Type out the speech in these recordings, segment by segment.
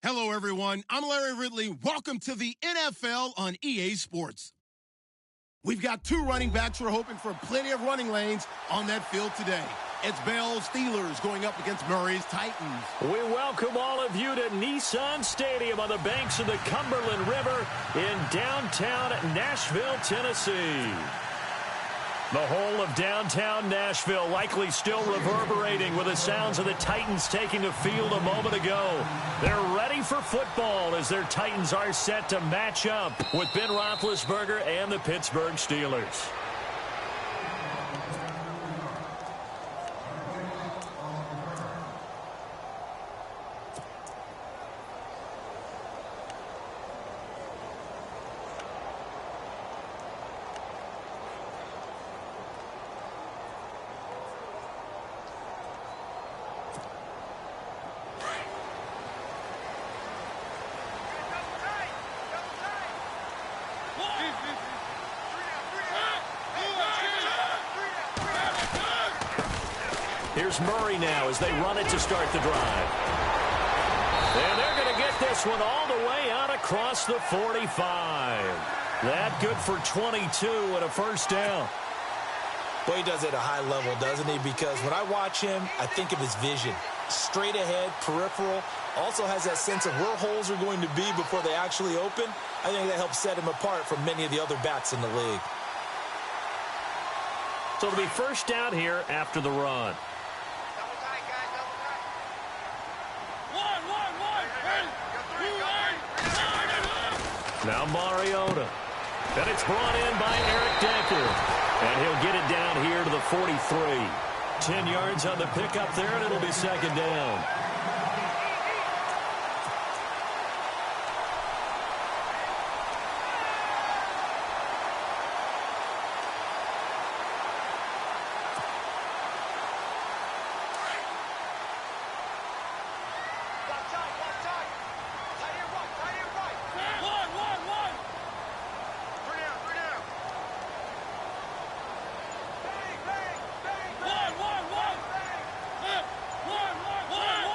Hello, everyone. I'm Larry Ridley. Welcome to the NFL on EA Sports. We've got two running backs who are hoping for plenty of running lanes on that field today. It's Bell's Steelers going up against Murray's Titans. We welcome all of you to Nissan Stadium on the banks of the Cumberland River in downtown Nashville, Tennessee. The whole of downtown Nashville likely still reverberating with the sounds of the Titans taking the field a moment ago. They're ready for football as their Titans are set to match up with Ben Roethlisberger and the Pittsburgh Steelers. Here's Murray now as they run it to start the drive. And they're going to get this one all the way out across the 45. That good for 22 and a first down. Well, he does it at a high level, doesn't he? Because when I watch him, I think of his vision. Straight ahead, peripheral. Also has that sense of where holes are going to be before they actually open. I think that helps set him apart from many of the other backs in the league. So it'll be first down here after the run. Now Mariota. And it's brought in by Eric Decker. And he'll get it down here to the 43. 10 yards on the pickup there, and it'll be second down.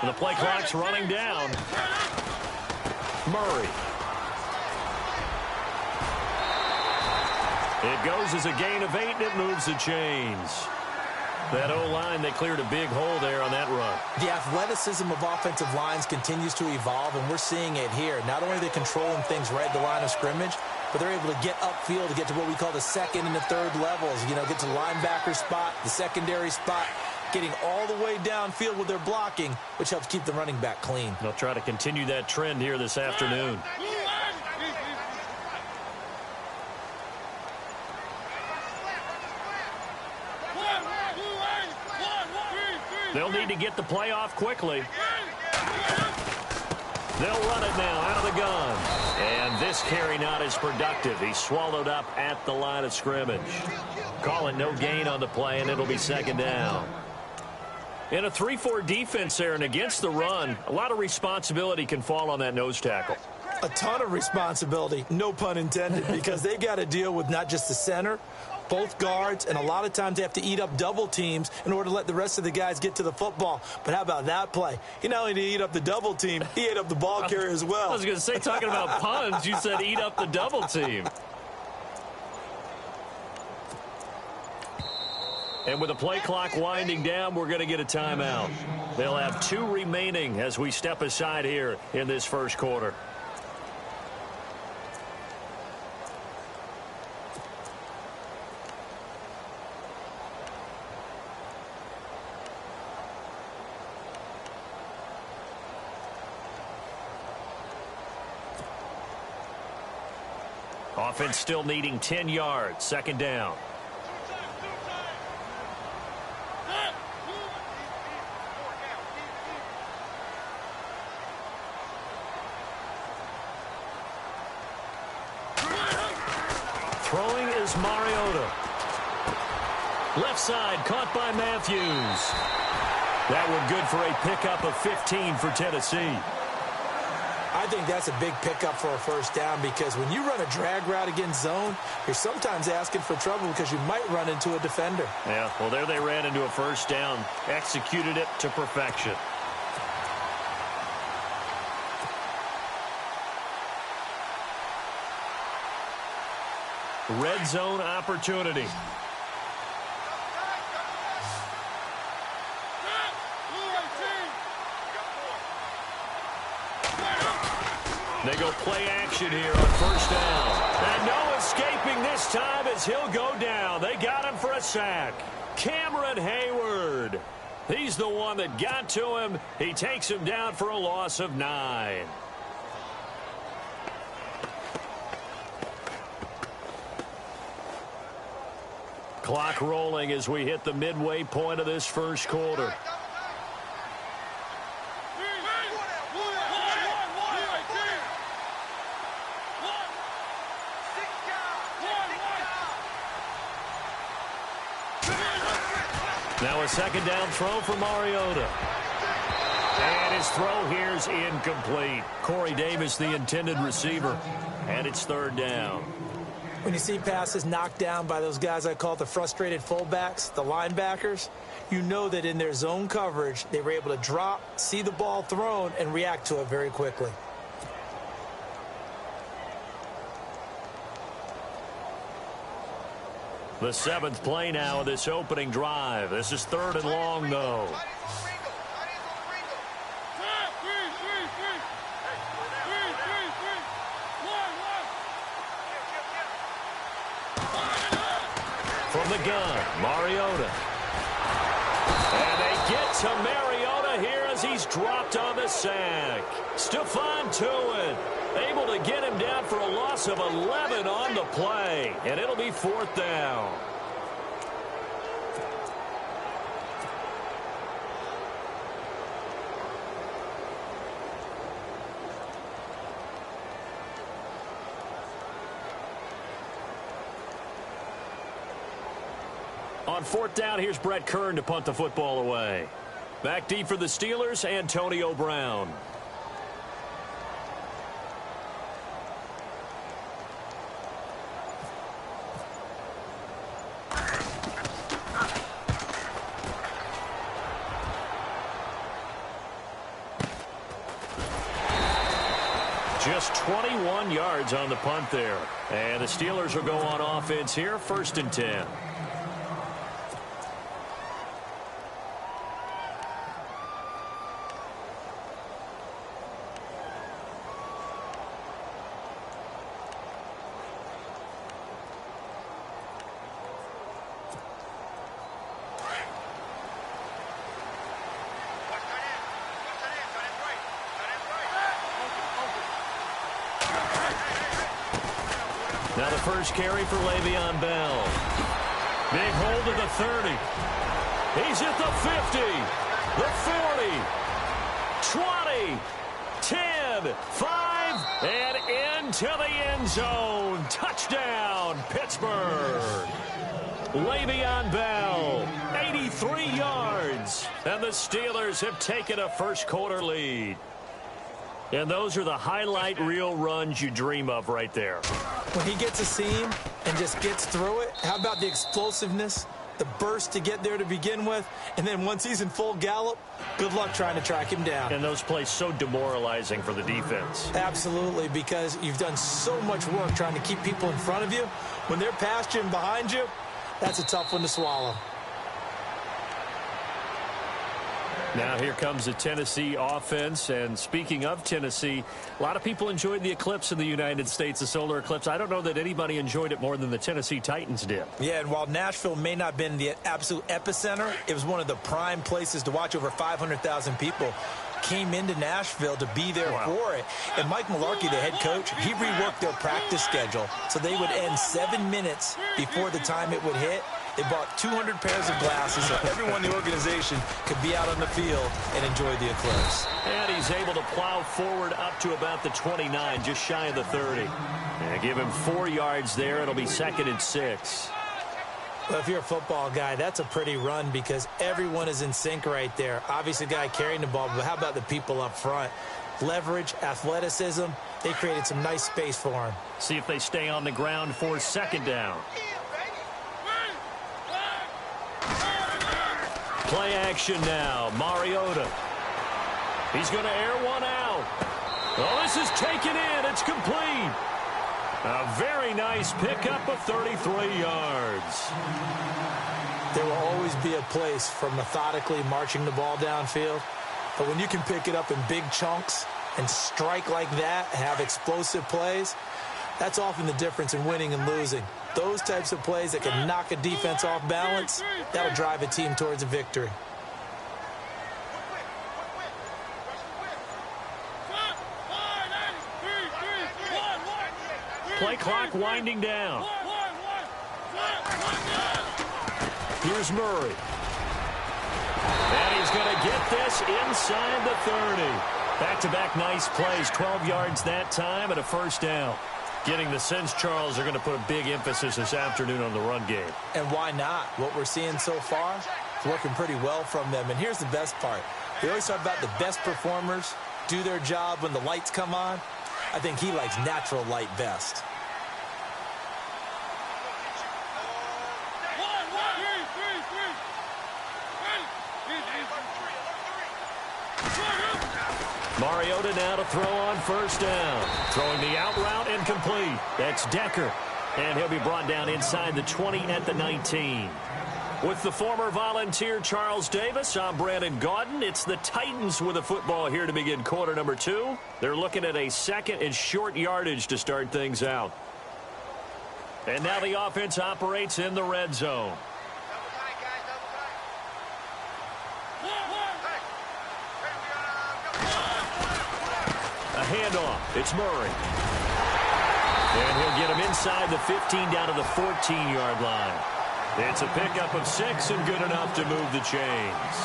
The play clock's running down. Murray. It goes as a gain of 8, and it moves the chains. That O-line, they cleared a big hole there on that run. The athleticism of offensive lines continues to evolve, and we're seeing it here. Not only are they controlling things right at the line of scrimmage, but they're able to get upfield to get to what we call the second and the third levels. You know, get to the linebacker spot, the secondary spot, getting all the way downfield with their blocking, which helps keep the running back clean. They'll try to continue that trend here this afternoon. They'll need to get the play off quickly. They'll run it now out of the gun. And this carry not as productive. He's swallowed up at the line of scrimmage. Call it no gain on the play, and it'll be second down. In a 3-4 defense there and against the run, a lot of responsibility can fall on that nose tackle. A ton of responsibility, no pun intended, because they got to deal with not just the center, both guards, and a lot of times they have to eat up double teams in order to let the rest of the guys get to the football. But how about that play? He not only did he eat up the double team, he ate up the ball carrier as well. I was going to say, talking about puns, you said eat up the double team. And with the play clock winding down, we're going to get a timeout. They'll have 2 remaining as we step aside here in this first quarter. Offense still needing 10 yards. Second down. Throwing is Mariota. Left side caught by Matthews. That one good for a pickup of 15 for Tennessee. I think that's a big pickup for a first down, because when you run a drag route against zone, you're sometimes asking for trouble because you might run into a defender. Yeah, well, there they ran into a first down. Executed it to perfection. red zone opportunity. They go play action here on first down. And no escaping this time as he'll go down. They got him for a sack. Cameron Hayward. He's the one that got to him. He takes him down for a loss of 9. Clock rolling as we hit the midway point of this first quarter. Now a second down throw for Mariota. And his throw here's incomplete. Corey Davis, the intended receiver. And it's third down. When you see passes knocked down by those guys I call the frustrated fullbacks, the linebackers, you know that in their zone coverage, they were able to drop, see the ball thrown, and react to it very quickly. The 7th play now of this opening drive. This is 3rd and long, though. From the gun, Mariota. And they get to Mariota here as he's dropped on the sack. Stephon Tuitt able to get him down for a loss of 11 on the play. And it'll be 4th down. On 4th down, here's Brett Kern to punt the football away. Back deep for the Steelers, Antonio Brown. Just 21 yards on the punt there. And the Steelers will go on offense here, 1st and 10. Now the first carry for Le'Veon Bell. Big hold at the 30. He's at the 50, the 40, 20, 10, 5, and into the end zone. Touchdown, Pittsburgh. Le'Veon Bell, 83 yards. And the Steelers have taken a first quarter lead. And those are the highlight reel runs you dream of right there. When he gets a seam and just gets through it, how about the explosiveness, the burst to get there to begin with, and then once he's in full gallop, good luck trying to track him down. And those plays so demoralizing for the defense. Absolutely, because you've done so much work trying to keep people in front of you. When they're past you and behind you, that's a tough one to swallow. Now here comes the Tennessee offense, and speaking of Tennessee, a lot of people enjoyed the eclipse in the United States, the solar eclipse. I don't know that anybody enjoyed it more than the Tennessee Titans did. Yeah, and while Nashville may not have been the absolute epicenter, it was one of the prime places to watch. Over 500,000 people came into Nashville to be there for it. And Mike Mularkey, the head coach, he reworked their practice schedule so they would end 7 minutes before the time it would hit. They bought 200 pairs of glasses so everyone in the organization could be out on the field and enjoy the eclipse. And he's able to plow forward up to about the 29, just shy of the 30. And give him 4 yards there. It'll be 2nd and 6. Well, if you're a football guy, that's a pretty run because everyone is in sync right there. Obviously, the guy carrying the ball, but how about the people up front? Leverage, athleticism, they created some nice space for him. See if they stay on the ground for 2nd down. Play action now. Mariota. He's going to air one out. Oh, this is taken in. It's complete. A very nice pickup of 33 yards. There will always be a place for methodically marching the ball downfield. But when you can pick it up in big chunks and strike like that, have explosive plays, that's often the difference in winning and losing. Those types of plays that can knock a defense off balance, that'll drive a team towards a victory. Play clock winding down. Here's Murray. And he's going to get this inside the 30. Back-to-back nice plays, 12 yards that time and a first down. Getting the sense, Charles, are going to put a big emphasis this afternoon on the run game. And why not? What we're seeing so far is working pretty well from them. And here's the best part. We always talk about the best performers do their job when the lights come on. I think he likes natural light best. Mariota now to throw on first down. Throwing the out route incomplete. That's Decker. And he'll be brought down inside the 20 at the 19. With the former Volunteer Charles Davis, I'm Brandon Gaudin. It's the Titans with the football here to begin quarter number 2. They're looking at a second and short yardage to start things out. And now the offense operates in the red zone. A handoff. It's Murray. And he'll get him inside the 15 down to the 14-yard line. It's a pickup of 6 and good enough to move the chains.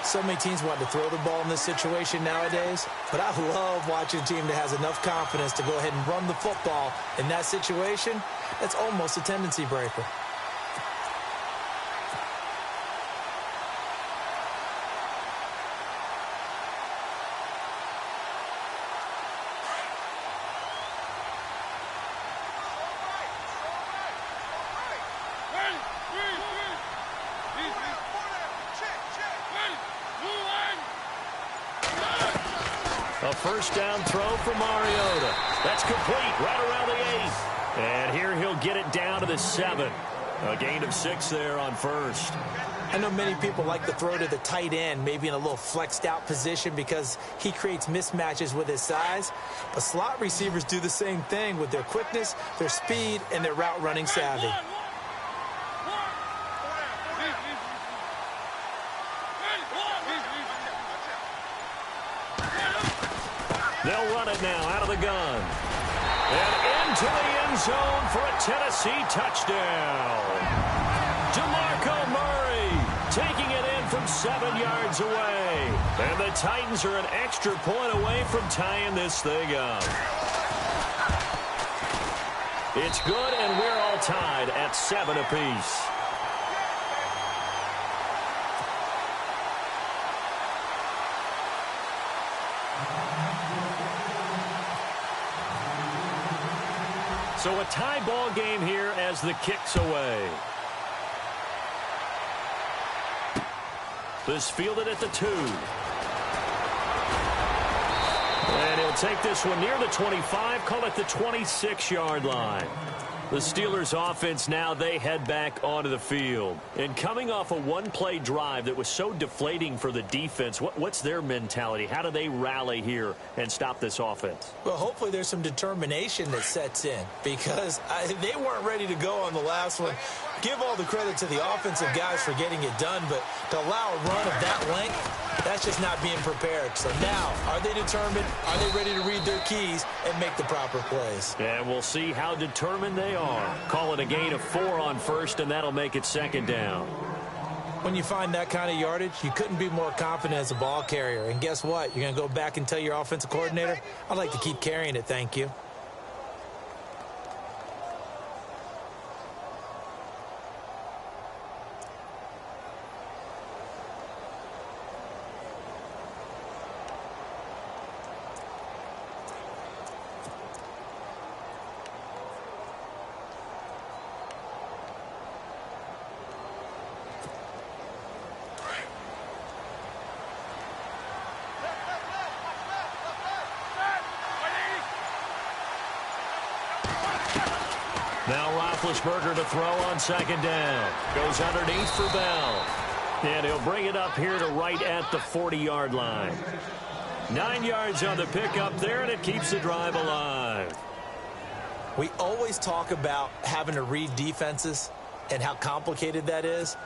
So many teams want to throw the ball in this situation nowadays, but I love watching a team that has enough confidence to go ahead and run the football in that situation. That's almost a tendency breaker. A first down throw for Mariota. That's complete right around the 8. And here he'll get it down to the 7. A gain of 6 there on first. I know many people like to throw to the tight end, maybe in a little flexed out position because he creates mismatches with his size. But slot receivers do the same thing with their quickness, their speed, and their route running savvy. They'll run it now out of the gun. And into the end zone for a Tennessee touchdown. DeMarco Murray taking it in from 7 yards away. And the Titans are an extra point away from tying this thing up. It's good, and we're all tied at 7 apiece. So a tie ball game here as the kick's away. This fielded at the 2. And he'll take this one near the 25, call it the 26-yard line. The Steelers offense now, they head back onto the field. And coming off a one-play drive that was so deflating for the defense, what's their mentality? How do they rally here and stop this offense? Well, hopefully there's some determination that sets in because they weren't ready to go on the last one. Give all the credit to the offensive guys for getting it done, but to allow a run of that length, that's just not being prepared. So now, are they determined? Are they ready to read their keys and make the proper plays? And we'll see how determined they are. Call it a gain of 4 on first, and that'll make it second down. When you find that kind of yardage, you couldn't be more confident as a ball carrier. And guess what? You're going to go back and tell your offensive coordinator, I'd like to keep carrying it, thank you. Now Roethlisberger to throw on second down. Goes underneath for Bell. And he'll bring it up here to right at the 40-yard line. 9 yards on the pickup there, and it keeps the drive alive. We always talk about having to read defenses and how complicated that is.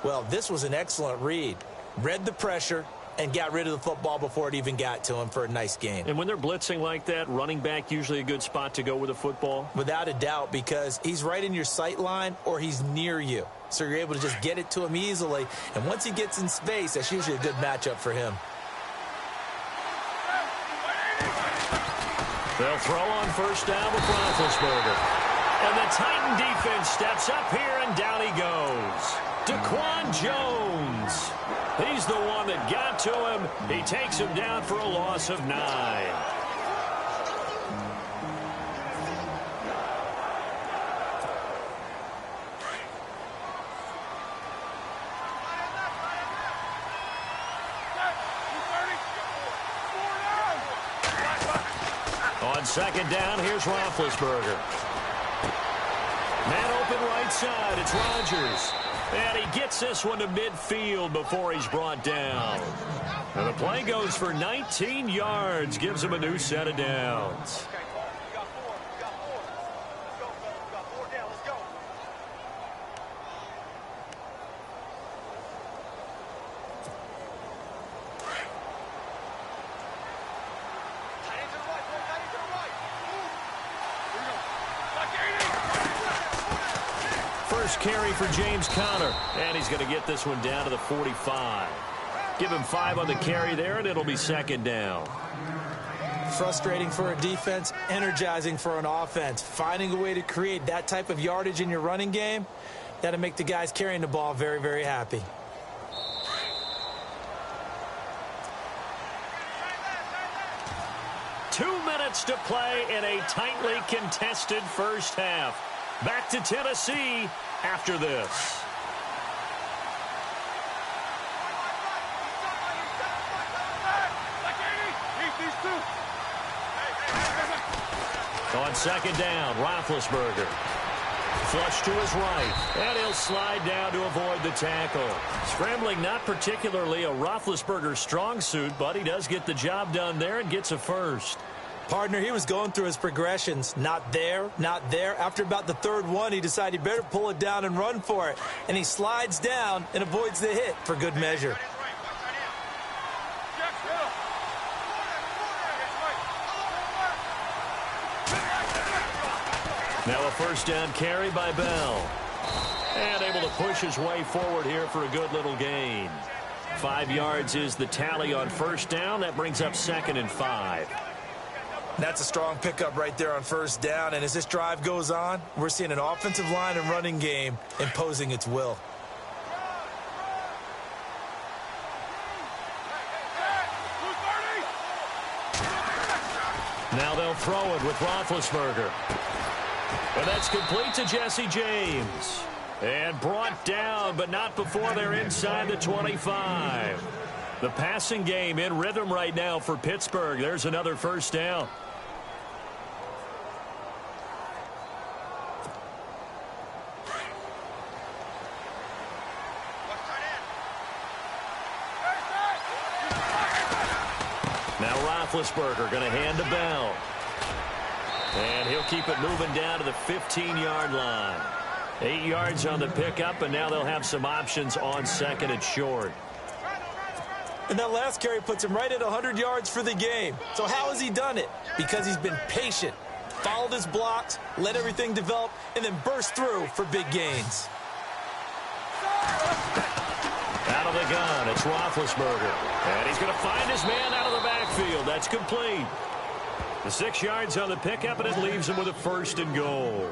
Well, this was an excellent read. Read the pressure and got rid of the football before it even got to him for a nice gain. And when they're blitzing like that, running back usually a good spot to go with the football? Without a doubt, because he's right in your sight line or he's near you. So you're able to just get it to him easily. And once he gets in space, that's usually a good matchup for him. They'll throw on first down with Roethlisberger. And the Titan defense steps up here, and down he goes. Daquan Jones. He's the one that got to him. He takes him down for a loss of 9. On second down, here's Roethlisberger. Man open right side, it's Rodgers. And he gets this one to midfield before he's brought down. And the play goes for 19 yards, gives him a new set of downs. First carry for James Conner, and he's going to get this one down to the 45. Give him 5 on the carry there, and it'll be second down. Frustrating for a defense, energizing for an offense. Finding a way to create that type of yardage in your running game, that'll make the guys carrying the ball very, very happy. Two minutes to play in a tightly contested first half. Back to Tennessee after this. On second down, Roethlisberger. Flush to his right, and he'll slide down to avoid the tackle. Scrambling not particularly a Roethlisberger strong suit, but he does get the job done there and gets a first. Partner, he was going through his progressions. Not there, not there. After about the third one, he decided he better pull it down and run for it. And he slides down and avoids the hit for good measure. Now a first down carry by Bell. And able to push his way forward here for a good little gain. 5 yards is the tally on first down. That brings up 2nd and 5. That's a strong pickup right there on first down. And as this drive goes on, we're seeing an offensive line and running game imposing its will. Now they'll throw it with Roethlisberger. And that's complete to Jesse James. And brought down, but not before they're inside the 25. The passing game in rhythm right now for Pittsburgh. There's another first down. Now Roethlisberger going to hand to Bell. And he'll keep it moving down to the 15-yard line. 8 yards on the pickup, and now they'll have some options on second and short. And that last carry puts him right at 100 yards for the game. So how has he done it? Because he's been patient, followed his blocks, let everything develop, and then burst through for big gains. Out of the gun, it's Roethlisberger. And he's going to find his man out of the backfield. That's complete. The 6 yards on the pickup, and it leaves him with a 1st and goal.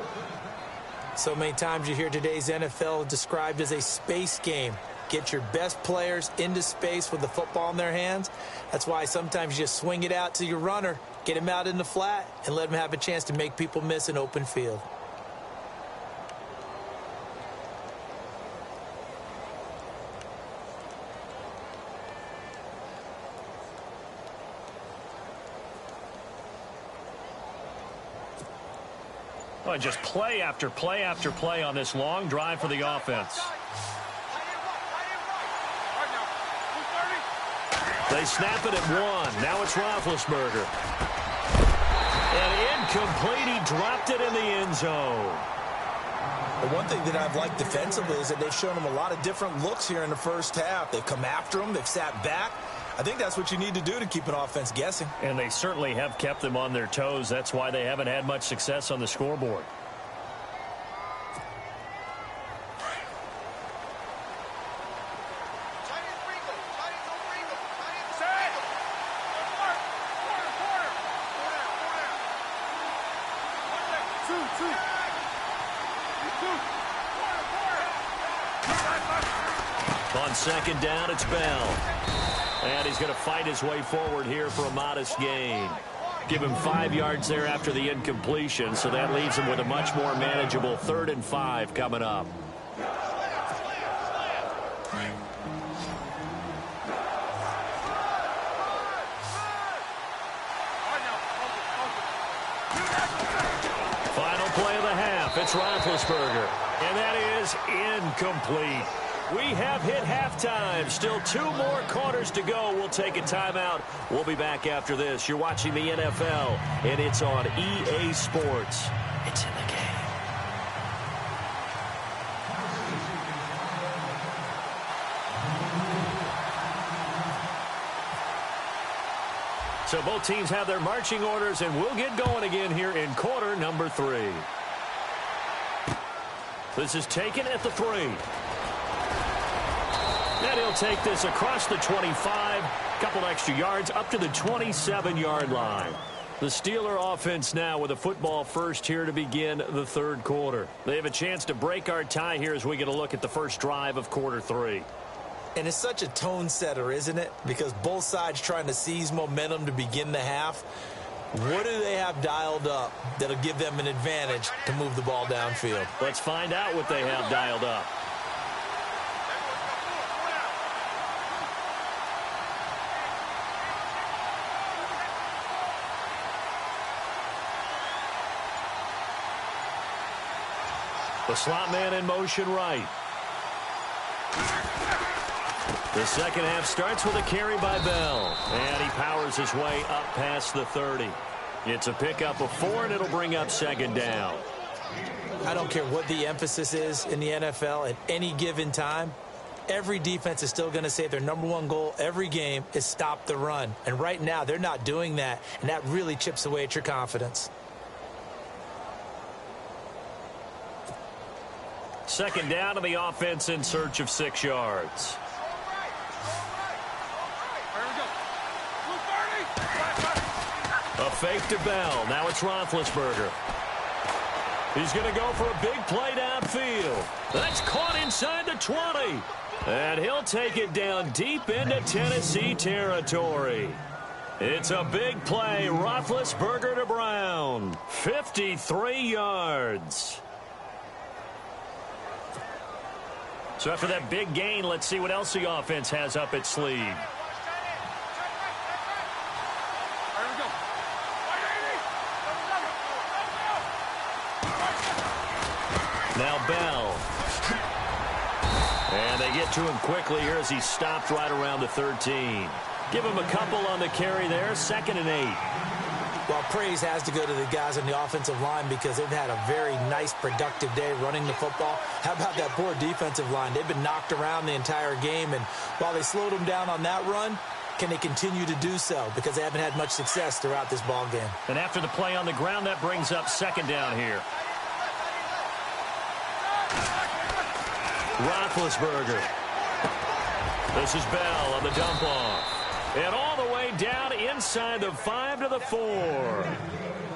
So many times you hear today's NFL described as a space game. Get your best players into space with the football in their hands. That's why sometimes you just swing it out to your runner, get him out in the flat, and let him have a chance to make people miss an open field. Well, just play after play after play on this long drive for the offense. They snap it at 1. Now it's Roethlisberger. And incomplete. He dropped it in the end zone. The one thing that I've liked defensively is that they've shown them a lot of different looks here in the first half. They've come after them. They've sat back. I think that's what you need to do to keep an offense guessing. And they certainly have kept them on their toes. That's why they haven't had much success on the scoreboard. On second down, it's Bell. And he's going to fight his way forward here for a modest gain. Give him 5 yards there after the incompletion, so that leaves him with a much more manageable 3rd and 5 coming up. Final play of the half. It's Roethlisberger. And that is incomplete. We have hit halftime. Still 2 more quarters to go. We'll take a timeout. We'll be back after this. You're watching the NFL, and it's on EA Sports. It's in the game. So both teams have their marching orders, and we'll get going again here in quarter number 3. This is taken at the 3. And he'll take this across the 25, couple extra yards up to the 27-yard line. The Steeler offense now with a football first here to begin the 3rd quarter. They have a chance to break our tie here as we get a look at the first drive of quarter 3. And it's such a tone setter, isn't it? Because both sides trying to seize momentum to begin the half. What do they have dialed up that'll give them an advantage to move the ball downfield? Let's find out what they have dialed up. The slot man in motion right. The second half starts with a carry by Bell. And he powers his way up past the 30. It's a pickup of 4, and it'll bring up second down. I don't care what the emphasis is in the NFL at any given time. Every defense is still going to say their #1 goal every game is stop the run. And right now, they're not doing that, and that really chips away at your confidence. Second down to the offense in search of 6 yards. A fake to Bell. Now it's Roethlisberger. He's going to go for a big play downfield. That's caught inside the 20. And he'll take it down deep into Tennessee territory. It's a big play. Roethlisberger to Brown. 53 yards. So after that big gain, let's see what else the offense has up its sleeve. Now Bell. And they get to him quickly here as he stopped right around the 13. Give him a couple on the carry there. 2nd and 8. Well, praise has to go to the guys on the offensive line because they've had a very nice, productive day running the football. How about that poor defensive line? They've been knocked around the entire game, and while they slowed them down on that run, can they continue to do so? Because they haven't had much success throughout this ball game. And after the play on the ground, that brings up second down here. Roethlisberger. This is Bell on the dump off. And all the way down inside the 5 to the 4.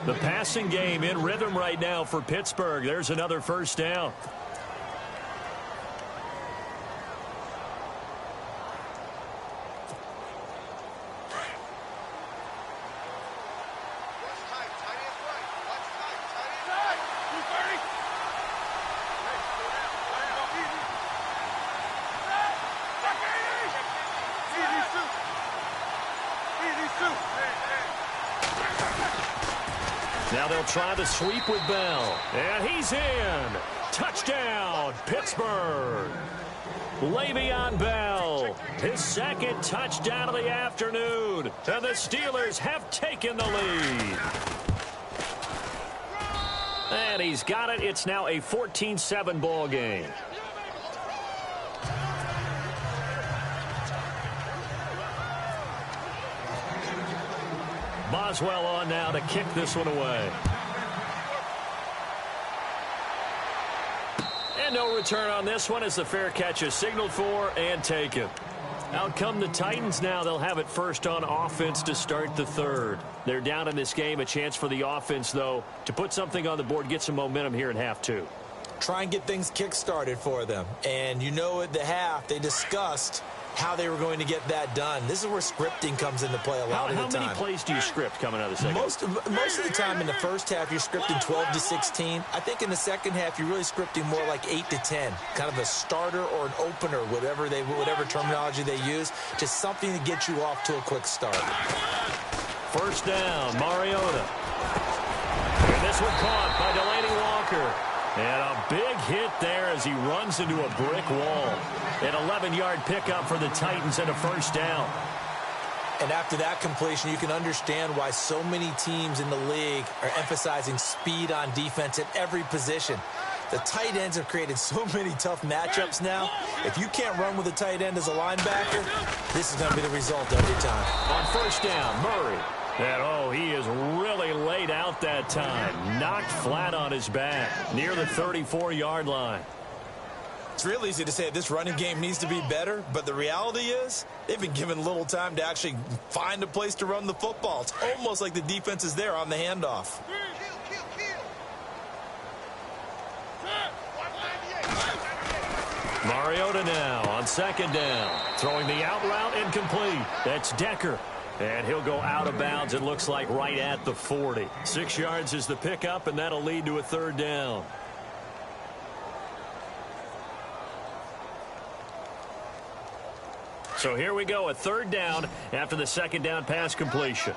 The passing game in rhythm right now for Pittsburgh. There's another first down. Now they'll try the sweep with Bell. And he's in. Touchdown, Pittsburgh. Le'Veon Bell, his second touchdown of the afternoon. And the Steelers have taken the lead. And he's got it. It's now a 14-7 ball game. Boswell on now to kick this one away. And no return on this one as the fair catch is signaled for and taken. Out come the Titans now. They'll have it first on offense to start the third. They're down in this game. A chance for the offense, though, to put something on the board, get some momentum here in half two. Try and get things kick-started for them. And you know at the half, they discussed how they were going to get that done. This is where scripting comes into play a lot of the time. How many plays do you script coming out of the second? Most of the time in the first half, you're scripting 12 to 16. I think in the second half, you're really scripting more like 8 to 10. Kind of a starter or an opener, whatever terminology they use. Just something to get you off to a quick start. First down, Mariota. And this one caught by Delaney Walker. And a big hit there as he runs into a brick wall. An 11-yard pickup for the Titans and a first down. And after that completion, you can understand why so many teams in the league are emphasizing speed on defense at every position. The tight ends have created so many tough matchups now. If you can't run with a tight end as a linebacker, this is going to be the result every time. On first down, Murray. And, he is really laid out that time. Knocked flat on his back near the 34-yard line. It's real easy to say this running game needs to be better, but the reality is they've been given little time to actually find a place to run the football. It's almost like the defense is there on the handoff. Mariota now on second down. Throwing the out route incomplete. That's Decker. And he'll go out of bounds, it looks like, right at the 40. 6 yards is the pickup, and that'll lead to a third down. So here we go, a third down after the second down pass completion.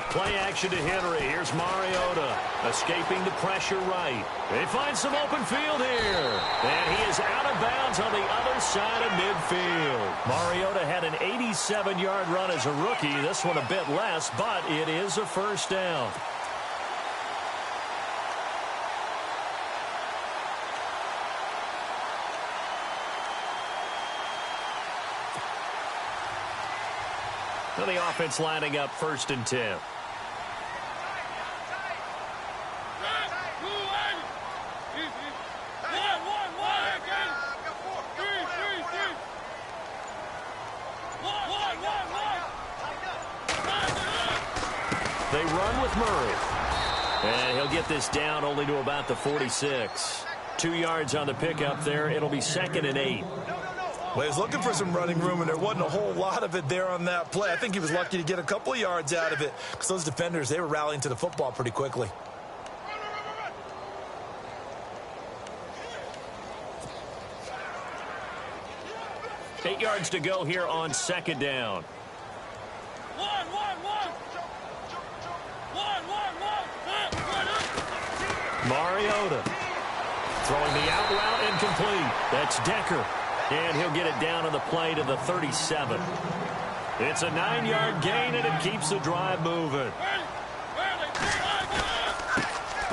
Play action to Henry. Here's Mariota escaping the pressure right. They find some open field here. And he is out of bounds on the other side of midfield. Mariota had an 87-yard run as a rookie. This one a bit less, but it is a first down. So the offense lining up first and 10. They run with Murray. And he'll get this down only to about the 46. 2 yards on the pickup there. It'll be second and 8. Well, he was looking for some running room, and there wasn't a whole lot of it there on that play. I think he was lucky to get a couple of yards out of it because those defenders, they were rallying to the football pretty quickly. Eight yards to go here on second down. Mariota throwing the out route incomplete. That's Decker. And he'll get it down on the play to the 37. It's a 9-yard gain, and it keeps the drive moving.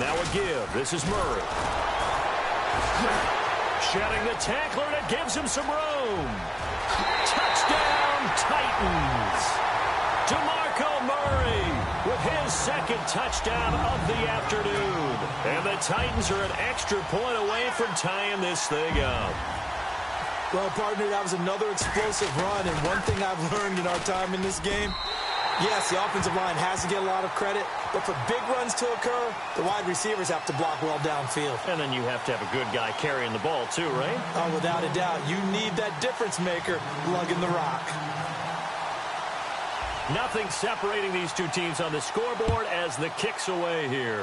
Now a give. This is Murray. Shedding the tackler, and it gives him some room. Touchdown, Titans. DeMarco Murray with his second touchdown of the afternoon. And the Titans are an extra point away from tying this thing up. Well, partner, that was another explosive run, and one thing I've learned in our time in this game, yes, the offensive line has to get a lot of credit, but for big runs to occur, the wide receivers have to block well downfield. And then you have to have a good guy carrying the ball too, right? Oh, without a doubt. You need that difference maker lugging the rock. Nothing separating these two teams on the scoreboard as the kick's away here.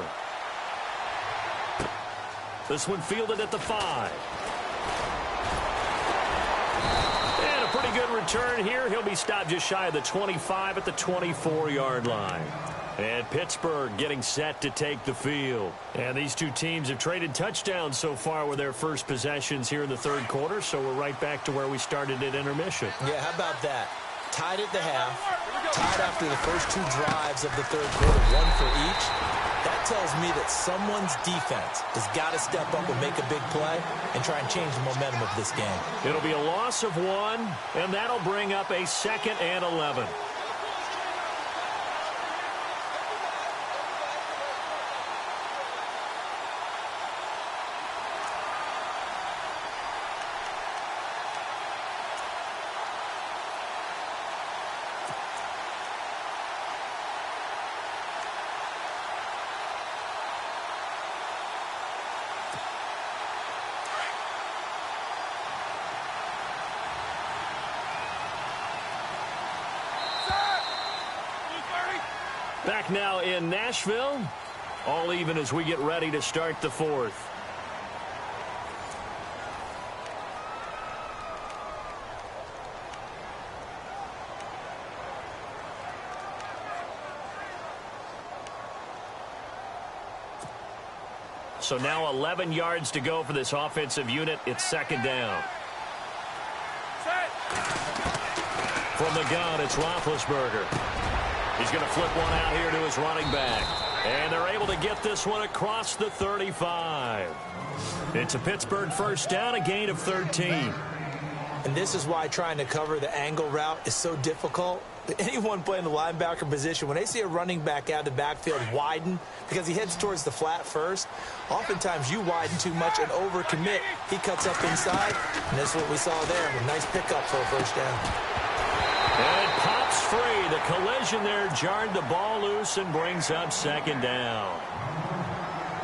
This one fielded at the 5. And a pretty good return here. He'll be stopped just shy of the 25 at the 24-yard line. And Pittsburgh getting set to take the field. And these two teams have traded touchdowns so far with their first possessions here in the third quarter, so we're right back to where we started at intermission. Yeah, how about that? Tied at the half, tied after the first two drives of the third quarter, one for each. That tells me that someone's defense has got to step up and make a big play and try and change the momentum of this game. It'll be a loss of 1, and that'll bring up a 2nd and 11. Back now in Nashville, all even as we get ready to start the fourth. So now 11 yards to go for this offensive unit. It's 2nd down. From the gun, it's Roethlisberger. He's going to flip one out here to his running back. And they're able to get this one across the 35. It's a Pittsburgh first down, a gain of 13. And this is why trying to cover the angle route is so difficult. Anyone playing the linebacker position, when they see a running back out of the backfield widen because he heads towards the flat first, oftentimes you widen too much and overcommit. He cuts up inside, and that's what we saw there. A nice pickup for a first down. And it pops free. The collision there jarred the ball loose and brings up 2nd down.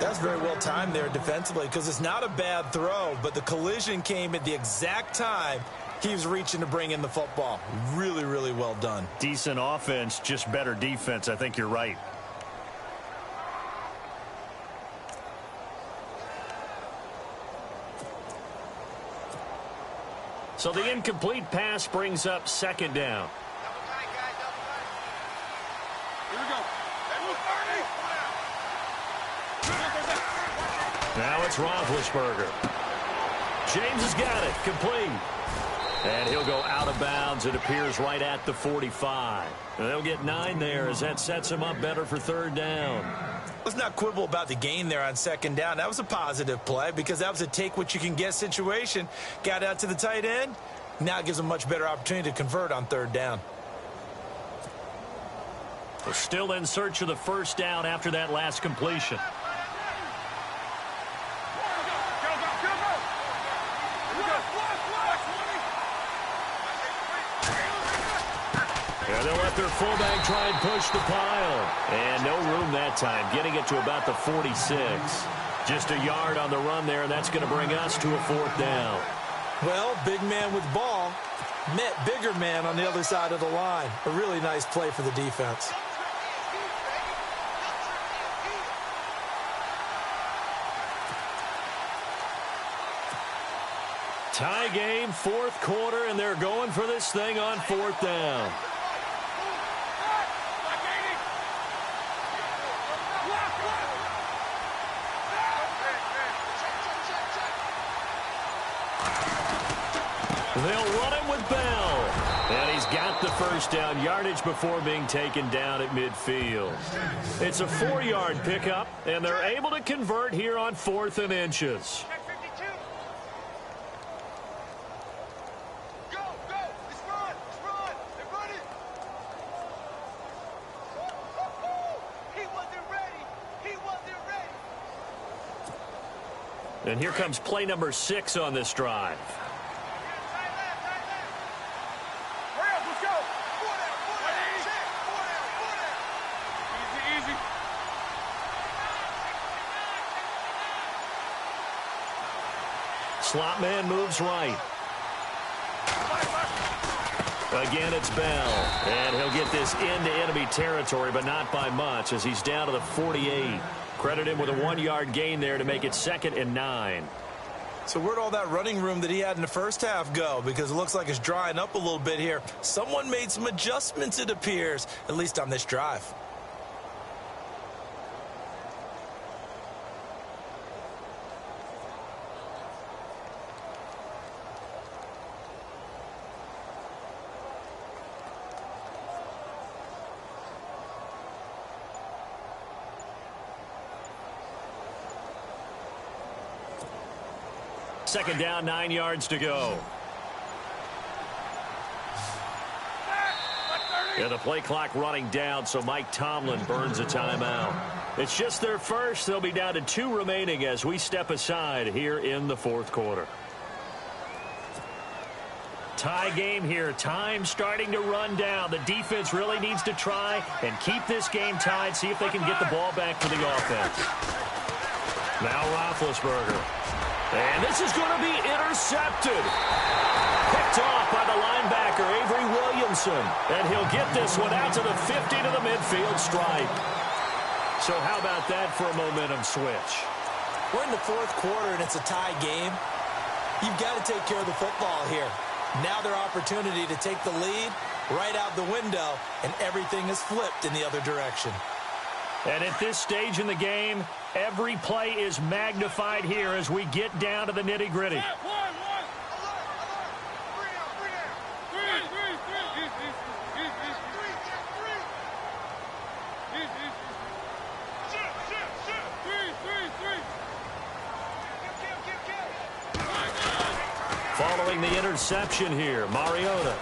That's very well timed there defensively because it's not a bad throw, but the collision came at the exact time he was reaching to bring in the football. Really, really well done. Decent offense, just better defense. I think you're right. So the incomplete pass brings up 2nd down. Now it's Roethlisberger. James has got it. Complete. And he'll go out of bounds. It appears right at the 45. And they'll get 9 there as that sets him up better for 3rd down. Let's not quibble about the gain there on 2nd down. That was a positive play because that was a take-what-you-can-get situation. Got out to the tight end. Now it gives him a much better opportunity to convert on 3rd down. We're still in search of the first down after that last completion. Yeah, they'll let their fullback try and push the pile. And no room that time, getting it to about the 46. Just a yard on the run there, and that's going to bring us to a 4th down. Well, big man with ball met bigger man on the other side of the line. A really nice play for the defense. Tie game, 4th quarter, and they're going for this thing on 4th down. They'll run it with Bell. And he's got the first down, yardage before being taken down at midfield. It's a 4-yard pickup, and they're able to convert here on 4th and inches. And here comes play number 6 on this drive. Slot man moves right. Again, it's Bell. And he'll get this into enemy territory, but not by much as he's down to the 48. Credit him with a 1-yard gain there to make it 2nd and 9. So where'd all that running room that he had in the first half go? Because it looks like it's drying up a little bit here. Someone made some adjustments, it appears, at least on this drive. Second down, 9 yards to go. Yeah, the play clock running down, so Mike Tomlin burns a timeout. It's just their first. They'll be down to 2 remaining as we step aside here in the 4th quarter. Tie game here. Time starting to run down. The defense really needs to try and keep this game tied, see if they can get the ball back for the offense. Now Roethlisberger. And this is going to be intercepted. Picked off by the linebacker, Avery Williamson. And he'll get this one out to the 50 to the midfield stripe. So how about that for a momentum switch? We're in the 4th quarter, and it's a tie game. You've got to take care of the football here. Now their opportunity to take the lead right out the window, and everything is flipped in the other direction. And at this stage in the game, every play is magnified here as we get down to the nitty-gritty. Following the interception here, Mariota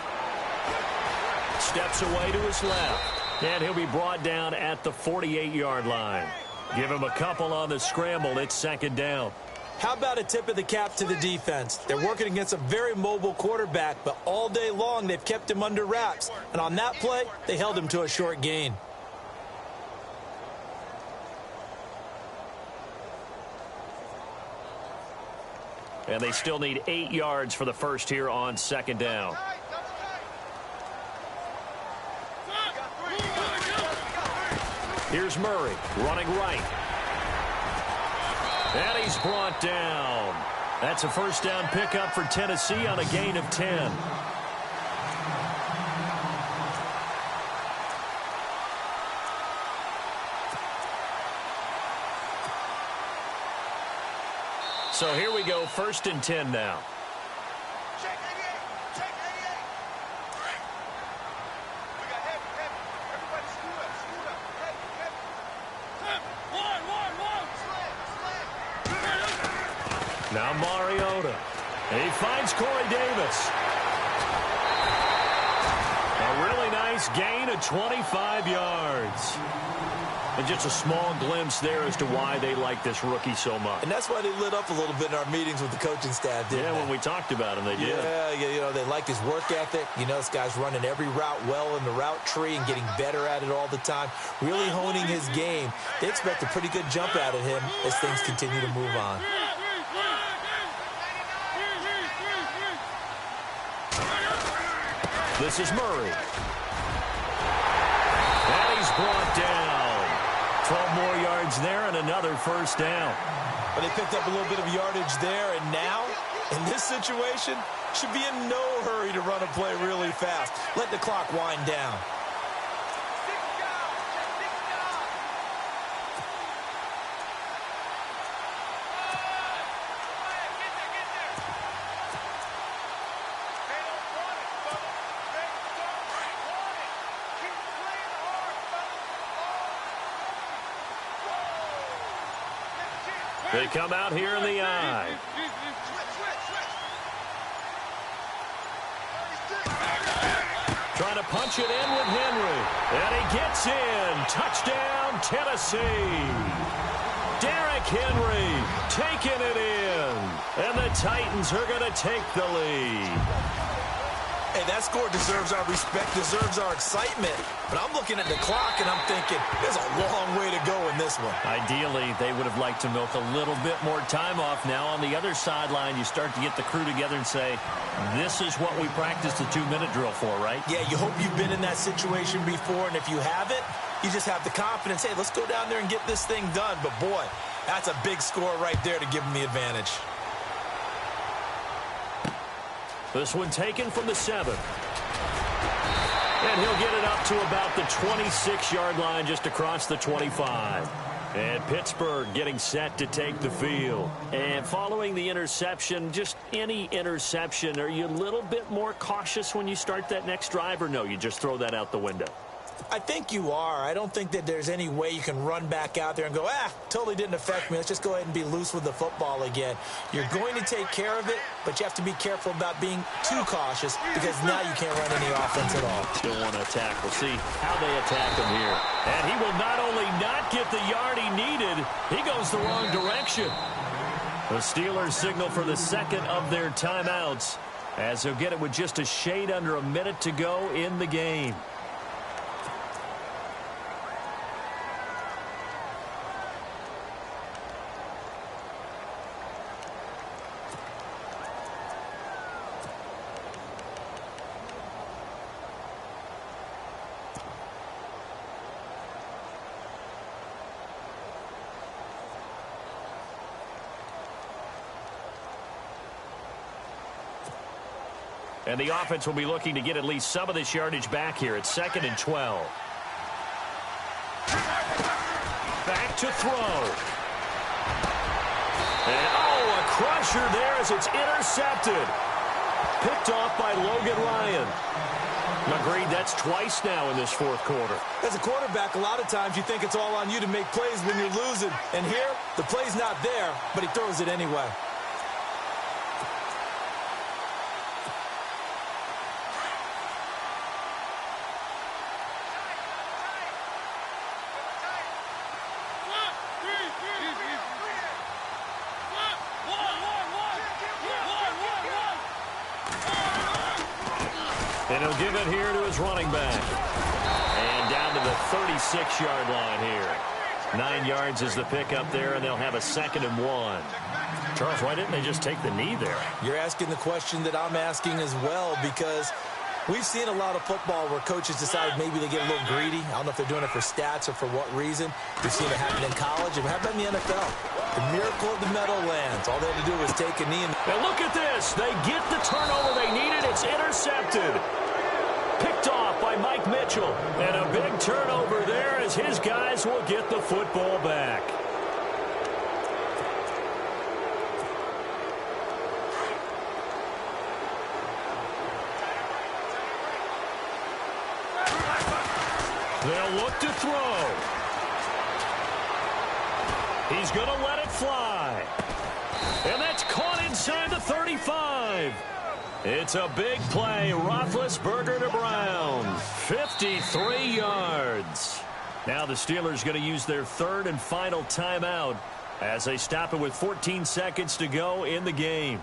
steps away to his left. And he'll be brought down at the 48-yard line. Give him a couple on the scramble. It's 2nd down. How about a tip of the cap to the defense? They're working against a very mobile quarterback, but all day long they've kept him under wraps. And on that play, they held him to a short gain. And they still need 8 yards for the first here on 2nd down. Here's Murray running right. And he's brought down. That's a first down pickup for Tennessee on a gain of 10. So here we go, 1st and 10 now. Now Mariota. And he finds Corey Davis. A really nice gain of 25 yards. And just a small glimpse there as to why they like this rookie so much. And that's why they lit up a little bit in our meetings with the coaching staff, didn't they? When we talked about him, they did. Yeah, you know, they like his work ethic. You know, this guy's running every route well in the route tree and getting better at it all the time, really honing his game. They expect a pretty good jump out of him as things continue to move on. This is Murray. And he's brought down. 12 more yards there and another first down. But they picked up a little bit of yardage there, and now, in this situation, should be in no hurry to run a play really fast. Let the clock wind down. They come out here in the eye. Trying to punch it in with Henry. And he gets in. Touchdown, Tennessee. Derrick Henry taking it in. And the Titans are going to take the lead. Hey, that score deserves our respect, deserves our excitement. But I'm looking at the clock, and I'm thinking, there's a long way to go in this one. Ideally, they would have liked to milk a little bit more time off. Now on the other sideline, you start to get the crew together and say, this is what we practiced the 2-minute drill for, right? Yeah, you hope you've been in that situation before, and if you haven't, you just have the confidence, hey, let's go down there and get this thing done. But, boy, that's a big score right there to give them the advantage. This one taken from the 7. And he'll get it up to about the 26-yard line, just across the 25. And Pittsburgh getting set to take the field. And following the interception, just any interception, are you a little bit more cautious when you start that next drive, or no, you just throw that out the window? I think you are. I don't think that there's any way you can run back out there and go, totally didn't affect me. Let's just go ahead and be loose with the football again. You're going to take care of it, but you have to be careful about being too cautious because now you can't run any offense at all. Still want to attack. We'll see how they attack him here. And he will not only not get the yard he needed, he goes the wrong direction. The Steelers signal for the second of their timeouts as they'll get it with just a shade under a minute to go in the game. And the offense will be looking to get at least some of this yardage back here. It's 2nd and 12. Back to throw. And, a crusher there as it's intercepted. Picked off by Logan Ryan. Agreed, that's twice now in this fourth quarter. As a quarterback, a lot of times you think it's all on you to make plays when you're losing. And here, the play's not there, but he throws it anyway. And he'll give it here to his running back. And down to the 36-yard line here. 9 yards is the pickup there, and they'll have a 2nd and 1. Charles, why didn't they just take the knee there? You're asking the question that I'm asking as well, because we've seen a lot of football where coaches decided maybe they get a little greedy. I don't know if they're doing it for stats or for what reason. We've seen it happen in college, and how about in the NFL? The miracle of the Meadowlands. All they had to do was take a knee. And look at this. They get the turnover they needed. It's intercepted. Picked off by Mike Mitchell. And a big turnover there as his guys will get the football back. They'll look to throw. He's going to let it fly. And that's caught inside the 35. It's a big play. Roethlisberger to Brown. 53 yards. Now the Steelers going to use their 3rd and final timeout as they stop it with 14 seconds to go in the game.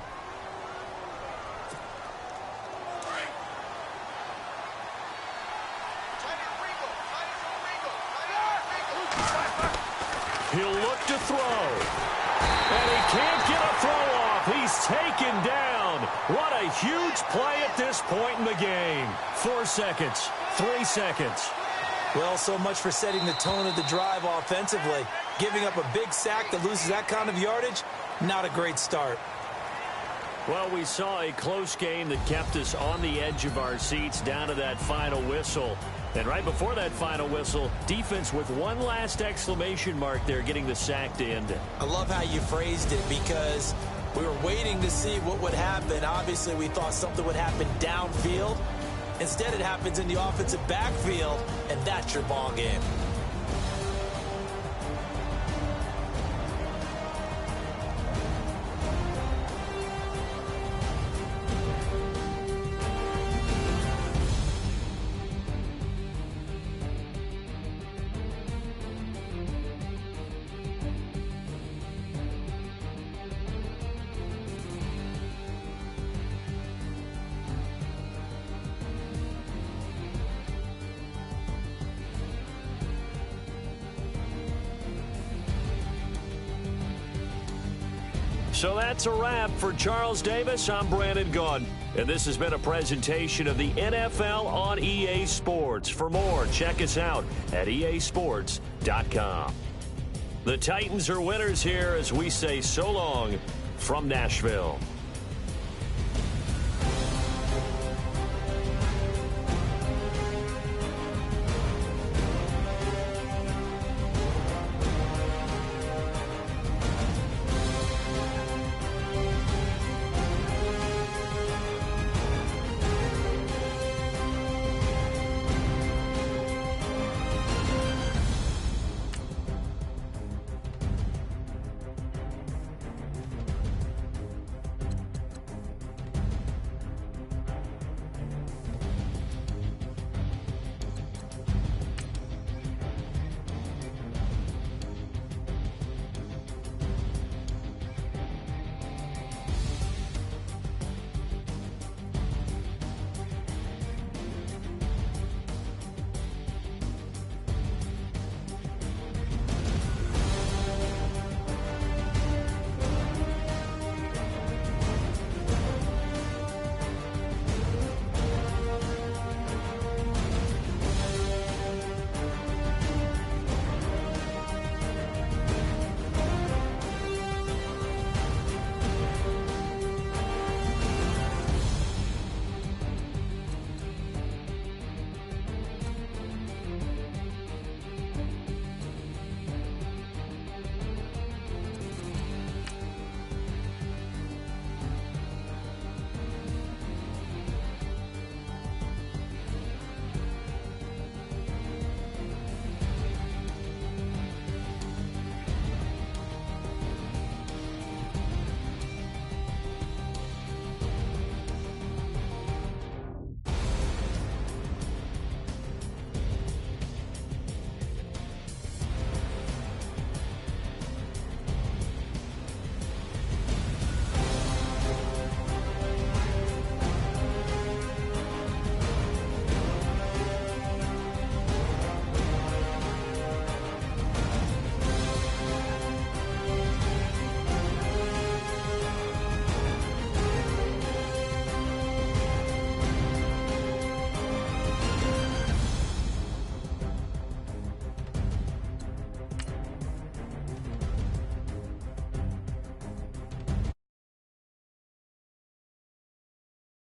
He'll look to throw. And he can't get a throw off. He's taken down. What a huge play at this point in the game. 4 seconds. 3 seconds. Well, so much for setting the tone of the drive offensively. Giving up a big sack that loses that kind of yardage, not a great start. Well, we saw a close game that kept us on the edge of our seats down to that final whistle. And right before that final whistle, defense with one last exclamation mark there, getting the sack to end it. I love how you phrased it, because we were waiting to see what would happen. Obviously, we thought something would happen downfield. Instead, it happens in the offensive backfield, and that's your ball game. So that's a wrap. For Charles Davis, I'm Brandon Gaudin. And this has been a presentation of the NFL on EA Sports. For more, check us out at easports.com. The Titans are winners here as we say so long from Nashville.